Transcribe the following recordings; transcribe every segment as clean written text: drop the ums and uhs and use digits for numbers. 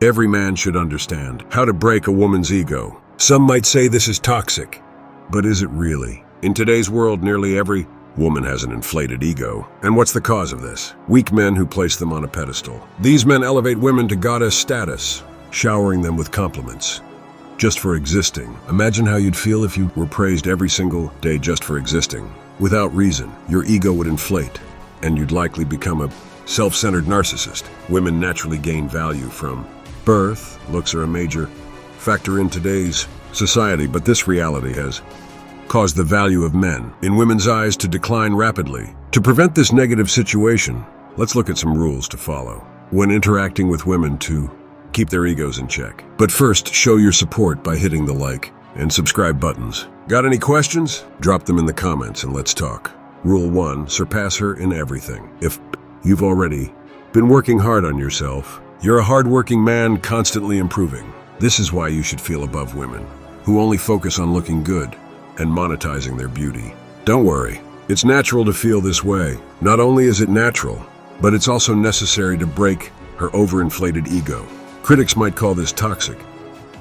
Every man should understand how to break a woman's ego. Some might say this is toxic, but is it really? In today's world, nearly every woman has an inflated ego. And what's the cause of this? Weak men who place them on a pedestal. These men elevate women to goddess status, showering them with compliments just for existing. Imagine how you'd feel if you were praised every single day just for existing. Without reason, your ego would inflate, and you'd likely become a self-centered narcissist. Women naturally gain value from birth. Looks are a major factor in today's society, but this reality has caused the value of men in women's eyes to decline rapidly. To prevent this negative situation, let's look at some rules to follow when interacting with women to keep their egos in check. But first, show your support by hitting the like and subscribe buttons. Got any questions? Drop them in the comments and let's talk. Rule 1, surpass her in everything. If you've already been working hard on yourself, you're a hard-working man constantly improving. This is why you should feel above women who only focus on looking good and monetizing their beauty. Don't worry, it's natural to feel this way. Not only is it natural, but it's also necessary to break her overinflated ego. Critics might call this toxic,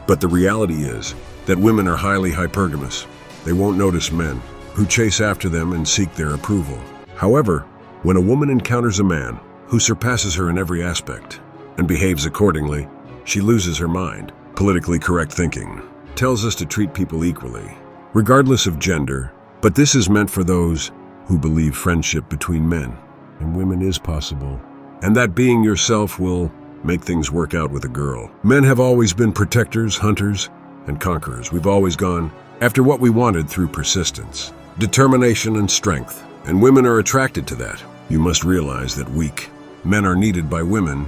but the reality is that women are highly hypergamous. They won't notice men who chase after them and seek their approval. However, when a woman encounters a man who surpasses her in every aspect and behaves accordingly, she loses her mind. Politically correct thinking tells us to treat people equally, regardless of gender, but this is meant for those who believe friendship between men and women is possible, and that being yourself will make things work out with a girl. Men have always been protectors, hunters, and conquerors. We've always gone after what we wanted through persistence, determination, and strength, and women are attracted to that. You must realize that weak men are needed by women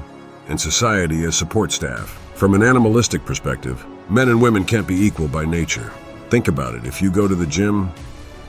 and society as support staff. From an animalistic perspective, men and women can't be equal by nature. Think about it. If you go to the gym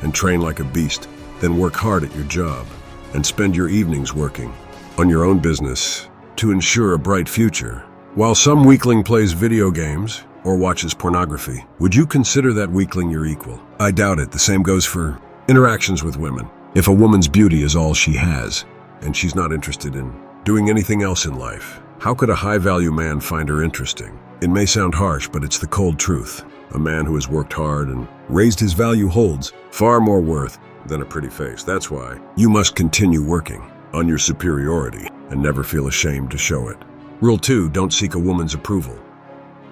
and train like a beast, then work hard at your job and spend your evenings working on your own business to ensure a bright future, while some weakling plays video games or watches pornography, would you consider that weakling your equal? I doubt it. The same goes for interactions with women. If a woman's beauty is all she has, and she's not interested in doing anything else in life, how could a high-value man find her interesting? It may sound harsh, but it's the cold truth. A man who has worked hard and raised his value holds far more worth than a pretty face. That's why you must continue working on your superiority and never feel ashamed to show it. Rule 2, don't seek a woman's approval.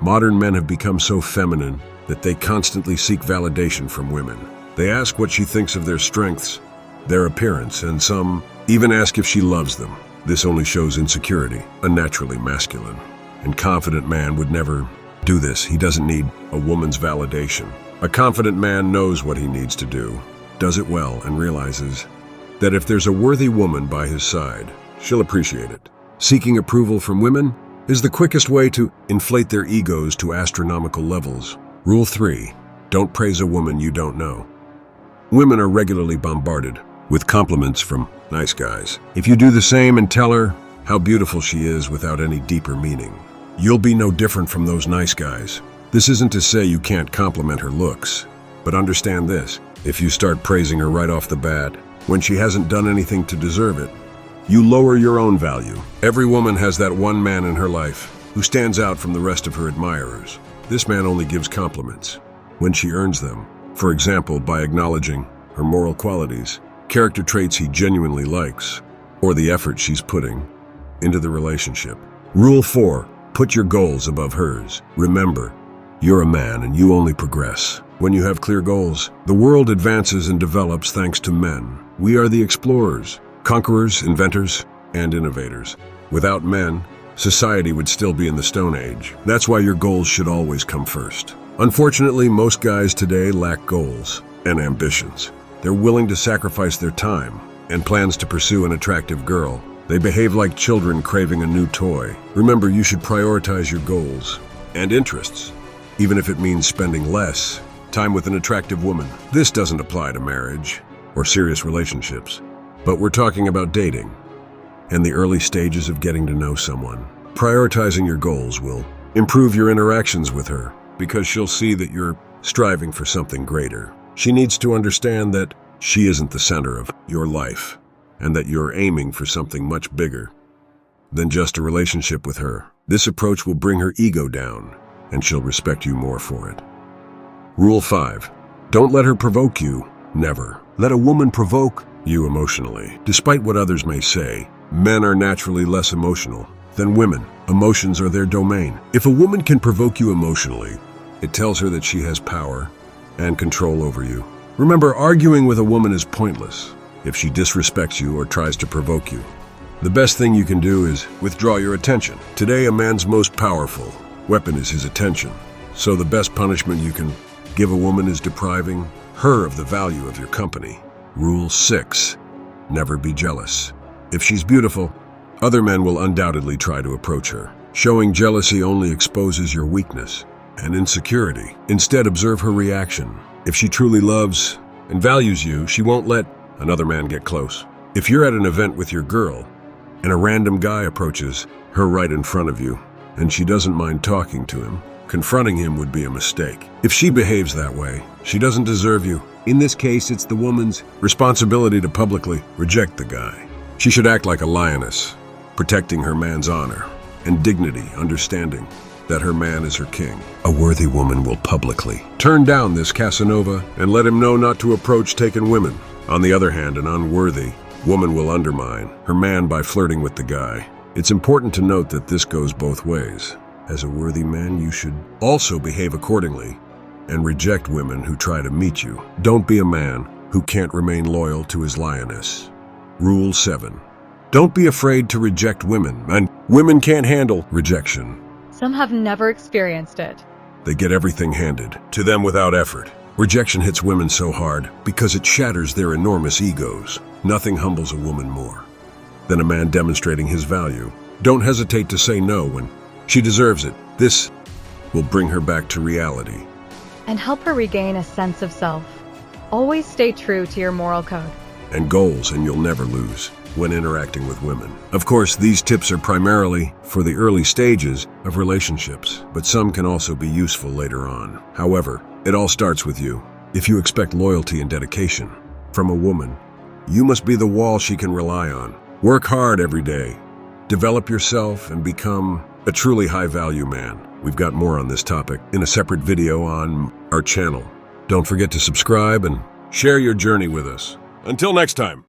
Modern men have become so feminine that they constantly seek validation from women. They ask what she thinks of their strengths, their appearance, and some even ask if she loves them. This only shows insecurity, unnaturally masculine. And confident man would never do this. He doesn't need a woman's validation. A confident man knows what he needs to do, does it well, and realizes that if there's a worthy woman by his side, she'll appreciate it. Seeking approval from women is the quickest way to inflate their egos to astronomical levels. Rule 3, don't praise a woman you don't know. Women are regularly bombarded with compliments from nice guys. If you do the same and tell her how beautiful she is without any deeper meaning, you'll be no different from those nice guys. This isn't to say you can't compliment her looks, but understand this: if you start praising her right off the bat, when she hasn't done anything to deserve it, you lower your own value. Every woman has that one man in her life who stands out from the rest of her admirers. This man only gives compliments when she earns them. For example, by acknowledging her moral qualities, character traits he genuinely likes, or the effort she's putting into the relationship. Rule 4, put your goals above hers. Remember, you're a man and you only progress when you have clear goals. The world advances and develops thanks to men. We are the explorers, conquerors, inventors, and innovators. Without men, society would still be in the Stone Age. That's why your goals should always come first. Unfortunately, most guys today lack goals and ambitions. They're willing to sacrifice their time and plans to pursue an attractive girl. They behave like children craving a new toy. Remember, you should prioritize your goals and interests, even if it means spending less time with an attractive woman. This doesn't apply to marriage or serious relationships, but we're talking about dating and the early stages of getting to know someone. Prioritizing your goals will improve your interactions with her because she'll see that you're striving for something greater. She needs to understand that she isn't the center of your life and that you're aiming for something much bigger than just a relationship with her. This approach will bring her ego down, and she'll respect you more for it. Rule 5. Don't let her provoke you. Never. Let a woman provoke you emotionally. Despite what others may say, men are naturally less emotional than women. Emotions are their domain. If a woman can provoke you emotionally, it tells her that she has power and control over you. Remember, arguing with a woman is pointless if she disrespects you or tries to provoke you. The best thing you can do is withdraw your attention. Today, a man's most powerful weapon is his attention. So the best punishment you can give a woman is depriving her of the value of your company. Rule 6. Never be jealous. If she's beautiful, other men will undoubtedly try to approach her. Showing jealousy only exposes your weakness and insecurity. Instead, observe her reaction. If she truly loves and values you, she won't let another man get close. If you're at an event with your girl and a random guy approaches her right in front of you and she doesn't mind talking to him, confronting him would be a mistake. If she behaves that way, she doesn't deserve you. In this case, it's the woman's responsibility to publicly reject the guy. She should act like a lioness, protecting her man's honor and dignity, understanding that her man is her king. A worthy woman will publicly turn down this Casanova and let him know not to approach taken women. On the other hand, an unworthy woman will undermine her man by flirting with the guy. It's important to note that this goes both ways. As a worthy man, you should also behave accordingly and reject women who try to meet you. Don't be a man who can't remain loyal to his lioness. Rule 7. Don't be afraid to reject women, and women can't handle rejection. Some have never experienced it. They get everything handed to them without effort. Rejection hits women so hard because it shatters their enormous egos. Nothing humbles a woman more than a man demonstrating his value. Don't hesitate to say no when she deserves it. This will bring her back to reality And help her regain a sense of self. Always stay true to your moral code and goals, and you'll never lose when interacting with women. Of course, these tips are primarily for the early stages of relationships, but some can also be useful later on. However, it all starts with you. If you expect loyalty and dedication from a woman, you must be the wall she can rely on. Work hard every day. Develop yourself and become a truly high-value man. We've got more on this topic in a separate video on our channel. Don't forget to subscribe and share your journey with us. Until next time.